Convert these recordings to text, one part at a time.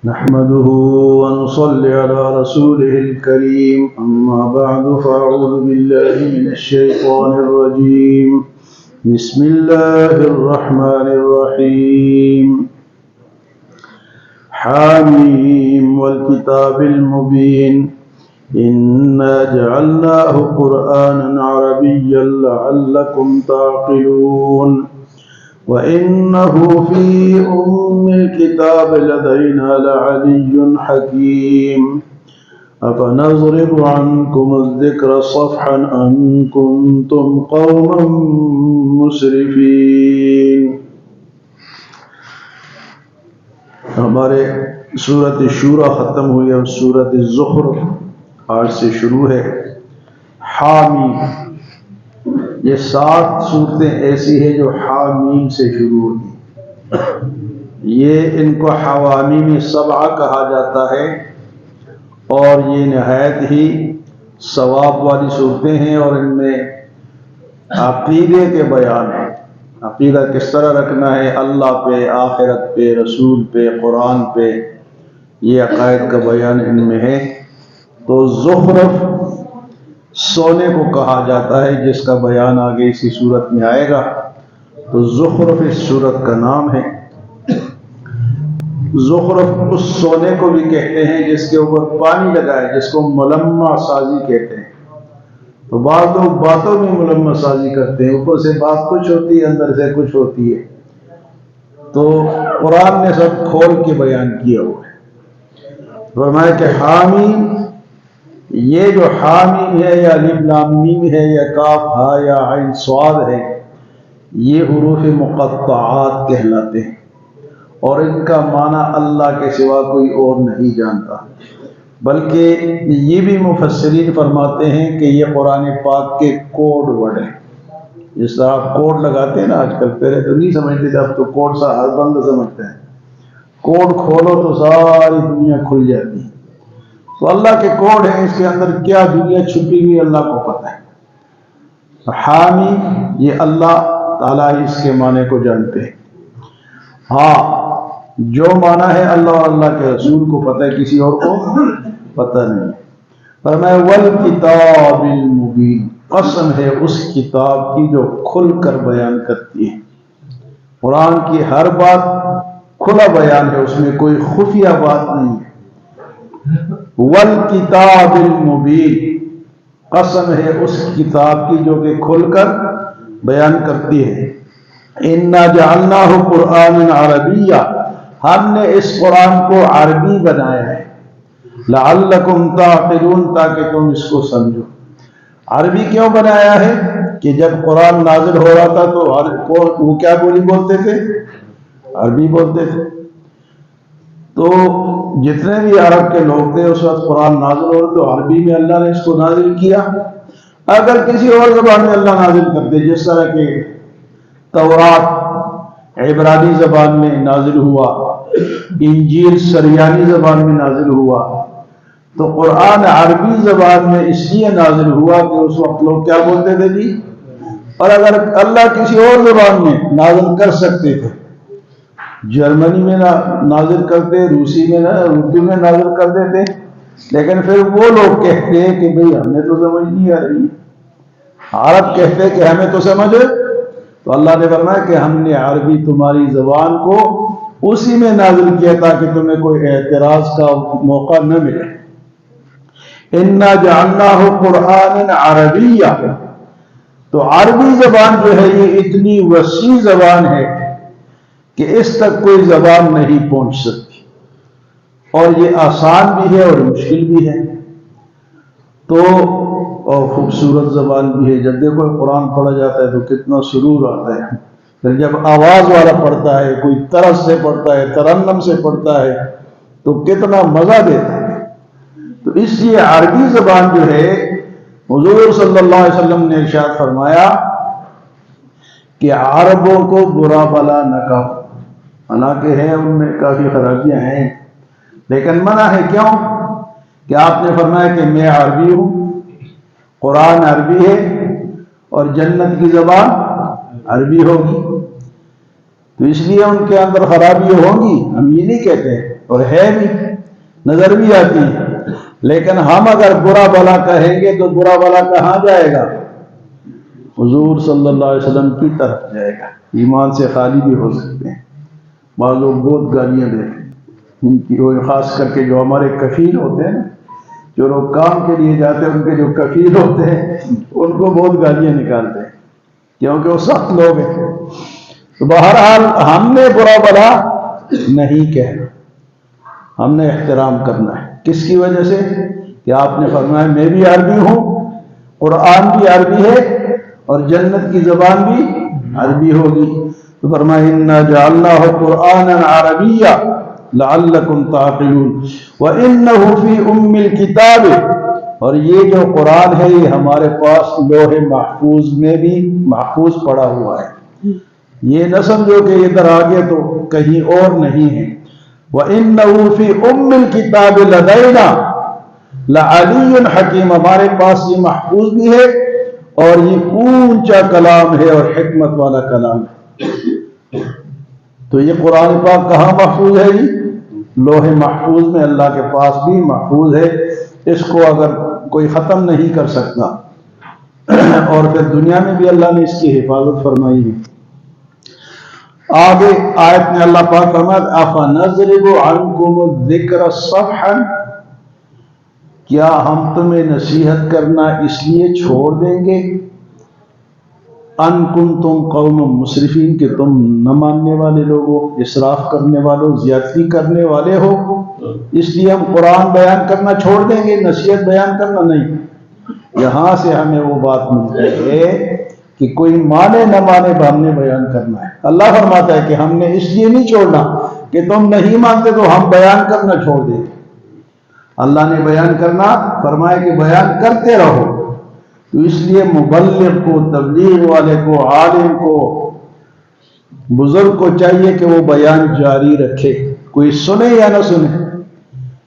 نحمده ونصلي على رسوله الكريم أما بعد فأعوذ بالله من الشيطان الرجيم بسم الله الرحمن الرحيم حاميم والكتاب المبين إنا جعلناه قرآنا عربيا لعلكم تعقلون وإنه في الكتاب لدينا لعلي حكيم أفنضرب عنكم الذكر صفحا أن كنتم قوما مسرفين. ہمارے سورۃ شورى ختم ہوئی اور سورۃ الزخرف آج سے شروع ہے. حامیم، یہ 7 صورتیں ایسی ہیں جو حامیم سے شروع ہوتی. یہ ان کو حوامیم 7 کہا جاتا ہے اور یہ نہایت ہی ثواب والی صورتیں ہیں اور ان میں عقیدے کے بیان ہے. عقیدہ کس طرح رکھنا ہے اللہ پہ، آخرت پہ، رسول پہ، قرآن پہ، یہ عقائد کا بیان ان میں ہے. تو زخرف سونے کو کہا جاتا ہے جس کا بیان آگے اسی صورت میں آئے گا. تو زخرف اس صورت کا نام ہے. زخرف اس سونے کو بھی کہتے ہیں جس کے اوپر پانی لگا ہے، جس کو ملمع سازی کہتے ہیں. تو بعض لوگ باتوں میں ملمع سازی کرتے ہیں، اوپر سے بات کچھ ہوتی ہے اندر سے کچھ ہوتی ہے. تو قرآن نے سب کھول کے بیان کیا ہوا ہے. فرمایا کہ حامیم، یہ جو حامیم ہے یا الف لام میم ہے یا کاف ہا یا عین صاد ہے، یہ حروف مقطعات کہلاتے ہیں اور ان کا معنی اللہ کے سوا کوئی اور نہیں جانتا. بلکہ یہ بھی مفسرین فرماتے ہیں کہ یہ قرآن پاک کے کوڈ ورڈ ہیں. جس طرح آپ کوڈ لگاتے ہیں نا آج کل، پہلے تو نہیں سمجھتے تھے، اب تو کوڈ سا ہر بند سمجھتے ہیں. کوڈ کھولو تو ساری دنیا کھل جاتی ہے. تو اللہ کے کوڈ ہیں، اس کے اندر کیا دنیا چھپی ہوئی اللہ کو پتہ ہے. حامی، یہ اللہ تعالیٰ اس کے معنی کو جانتے ہیں. ہاں، جو معنی ہے اللہ اور اللہ کے رسول کو پتہ ہے، کسی اور کو پتہ نہیں. فرمایا والکتاب المبین، قسم ہے اس کتاب کی جو کھل کر بیان کرتی ہے. قرآن کی ہر بات کھلا بیان ہے، اس میں کوئی خفیہ بات نہیں ہے. والکتاب المبین، قسم ہے اس کتاب کی جو کہ کھل کر بیان کرتی ہے. انا جعلناہ قرآنا عربیا، ہم نے اس قرآن کو عربی بنایا ہے. لعلکم تعقلون، تاکہ تم اس کو سمجھو. عربی کیوں بنایا ہے؟ کہ جب قرآن نازل ہو رہا تھا تو وہ کیا بولی بولتے تھے؟ عربی بولتے تھے. تو جتنے بھی عرب کے لوگ تھے اس وقت قرآن نازل ہو رہا تو عربی میں اللہ نے اس کو نازل کیا. اگر کسی اور زبان میں اللہ نازل کرتے، جس طرح کہ تورات عبرانی زبان میں نازل ہوا، انجیل سریانی زبان میں نازل ہوا، تو قرآن عربی زبان میں اس لیے نازل ہوا کہ اس وقت لوگ کیا بولتے تھے جی. اور اگر اللہ کسی اور زبان میں نازل کر سکتے تھے، جرمنی میں نازل کرتے، روسی میں اردو میں نازل کر دیتے، لیکن پھر وہ لوگ کہتے ہیں کہ بھئی ہمیں تو سمجھ نہیں آ رہی. عرب کہتے کہ ہمیں تو سمجھ. تو اللہ نے فرمایا کہ ہم نے عربی تمہاری زبان کو اسی میں نازل کیا تاکہ تمہیں کوئی اعتراض کا موقع نہ ملے. انا جعلناہ قرآنا عربیا، تو عربی زبان جو ہے یہ اتنی وسیع زبان ہے کہ اس تک کوئی زبان نہیں پہنچ سکتی، اور یہ آسان بھی ہے اور مشکل بھی ہے. تو اور خوبصورت زبان بھی ہے. جب دیکھو قرآن پڑھا جاتا ہے تو کتنا سرور آتا ہے. پھر جب آواز والا پڑھتا ہے، کوئی طرز سے پڑھتا ہے، ترنم سے پڑھتا ہے، تو کتنا مزہ دیتا ہے. تو اس لیے عربی زبان جو ہے، حضور صلی اللہ علیہ وسلم نے ارشاد فرمایا کہ عربوں کو برا بلا نہ کہو. حالانکہ ہے ان میں کافی خرابیاں ہیں، لیکن منع ہے. کیوں؟ کہ آپ نے فرمایا کہ میں عربی ہوں، قرآن عربی ہے اور جنت کی زبان عربی ہوگی. تو اس لیے ان کے اندر خرابی ہوں گی، ہم یہ نہیں کہتے ہیں. اور ہے بھی، نظر بھی آتی ہے، لیکن ہم اگر برا بھلا کہیں گے تو برا بھلا کہاں جائے گا؟ حضور صلی اللہ علیہ وسلم کی طرف جائے گا۔ ایمان سے خالی بھی ہو سکتے ہیں، بعض لوگ بہت گالیاں دیتے ہیں ان کی، وہ خاص کر کے جو ہمارے کفیل ہوتے ہیں نا، جو لوگ کام کے لیے جاتے ہیں ان کے جو کفیل ہوتے ہیں ان کو بہت گالیاں نکالتے ہیں کیونکہ وہ سخت لوگ ہیں۔ تو بہرحال ہم نے برا بھلا نہیں کہنا، ہم نے احترام کرنا ہے۔ کس کی وجہ سے؟ کہ آپ نے فرمایا میں بھی عربی ہوں، قرآن بھی عربی ہے اور جنت کی زبان بھی عربی ہوگی۔ تو فرمایا اِنَّا جَعَلْنَاهُ قُرْآنًا عَرَبِيًّا لَعَلَّكُمْ تَعْقِلُونَ وَإِنَّهُ فِي أُمِّ الْكِتَابِ، اور یہ جو قرآن ہے یہ ہمارے پاس لوح محفوظ میں بھی محفوظ پڑا ہوا ہے۔ یہ نہ سمجھو کہ ادھر آگے تو کہیں اور نہیں ہے۔ وَإِنَّهُ فِي أُمِّ الْكِتَابِ لَدَيْنَا لَعَلِيٌّ حَكِيمٌ، ہمارے پاس یہ محفوظ بھی ہے اور یہ اونچا کلام ہے اور حکمت والا کلام ہے۔ تو یہ قرآن پاک کہاں محفوظ ہے؟ لوح محفوظ میں، اللہ کے پاس بھی محفوظ ہے۔ اس کو اگر کوئی ختم نہیں کر سکتا، اور پھر دنیا میں بھی اللہ نے اس کی حفاظت فرمائی ہے۔ آگے آیت میں اللہ پاک فرماتا أَفَنَضْرِبُ عَنْكُمُ الذِّكْرَ صَفْحًا، کیا ہم تمہیں نصیحت کرنا اس لیے چھوڑ دیں گے؟ ان کنتم قوم مسرفین، کہ تم نہ ماننے والے لوگ ہو، اسراف کرنے والوں، زیادتی کرنے والے ہو، اس لیے ہم قرآن بیان کرنا چھوڑ دیں گے، نصیحت بیان کرنا نہیں۔ یہاں سے ہمیں وہ بات ملتی ہے کہ کوئی مانے نہ مانے ہم نے بیان کرنا ہے۔ اللہ فرماتا ہے کہ ہم نے اس لیے نہیں چھوڑنا کہ تم نہیں مانتے تو ہم بیان کرنا چھوڑ دیں۔ اللہ نے بیان کرنا فرمایا کہ بیان کرتے رہو، تو اس لیے مبلغ کو، تبلیغ والے کو، عالم کو، بزرگ کو چاہیے کہ وہ بیان جاری رکھے، کوئی سنے یا نہ سنے،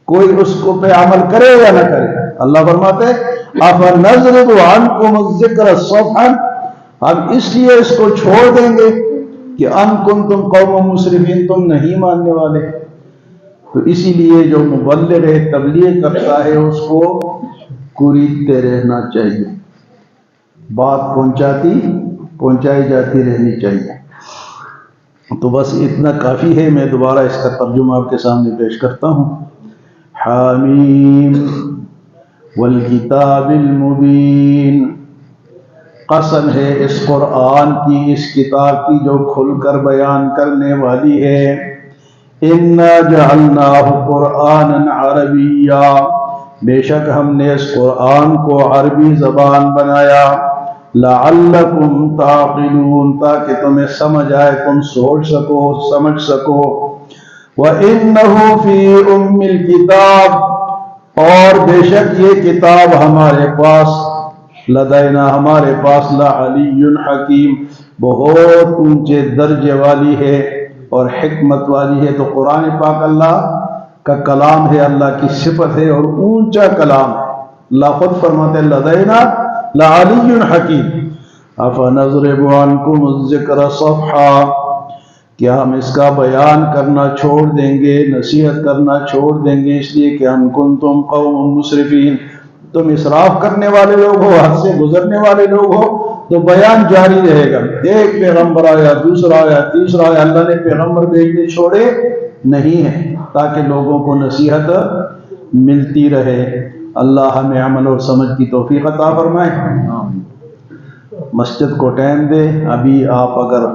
کوئی اس کو پہ عمل کرے یا نہ کرے۔ اللہ فرماتے ہیں أَفَنَضْرِبُ عَنْكُمُ الذِّكْرَ صَفْحًا، ہم اس لیے اس کو چھوڑ دیں گے کہ ان کنتم قوم مسرفین، تم نہیں ماننے والے۔ تو اسی لیے جو مبلغ ہے، تبلیغ کرتا ہے، اس کو کوریدتے رہنا چاہیے، بات پہنچائی جاتی رہنی چاہیے۔ تو بس اتنا کافی ہے، میں دوبارہ اس کا ترجمہ آپ کے سامنے پیش کرتا ہوں۔ حامیم والکتاب المبین، قسم ہے اس قرآن کی، اس کتاب کی جو کھل کر بیان کرنے والی ہے۔ اِنَّا جَعَلْنَاهُ قُرْآنًا عَرَبِيًّا، بے شک ہم نے اس قرآن کو عربی زبان بنایا، لَعَلَّكُمْ تَعْقِلُونَ، تاکہ تمہیں سمجھ آئے، تم سوچ سکو، سمجھ سکو۔ وَإِنَّهُ فِي أُمِّ الْكِتَابِ، اور بے شک یہ کتاب ہمارے پاس، لدینا ہمارے پاس، لَعَلِيٌّ حَكِيمٌ، بہت اونچے درجے والی ہے اور حکمت والی ہے۔ تو قرآن پاک اللہ کا کلام ہے، اللہ کی صفت ہے اور اونچا کلام ہے۔ اللہ خود فرماتے ہیں لدینا لَعَلِيٌّ حَكِيمٌ أَفَنَضْرِبُ عَنْكُمُ الذِّكْرَ صَفْحًا، کیا ہم اس کا بیان کرنا چھوڑ دیں گے، نصیحت کرنا چھوڑ دیں گے اس لیے کہ ان کنتم قوم مسرفین، تم اسراف کرنے والے لوگ ہو، حد سے گزرنے والے لوگ ہو، تو بیان جاری رہے گا۔ ایک پیغمبر آیا، دوسرا آیا، تیسرا آیا، اللہ نے پیغمبر بھیجنے چھوڑے نہیں ہیں تاکہ لوگوں کو نصیحت ملتی رہے۔ اللہ ہمیں عمل اور سمجھ کی توفیق عطا فرمائے۔ مسجد کو ٹائم دے، ابھی آپ اگر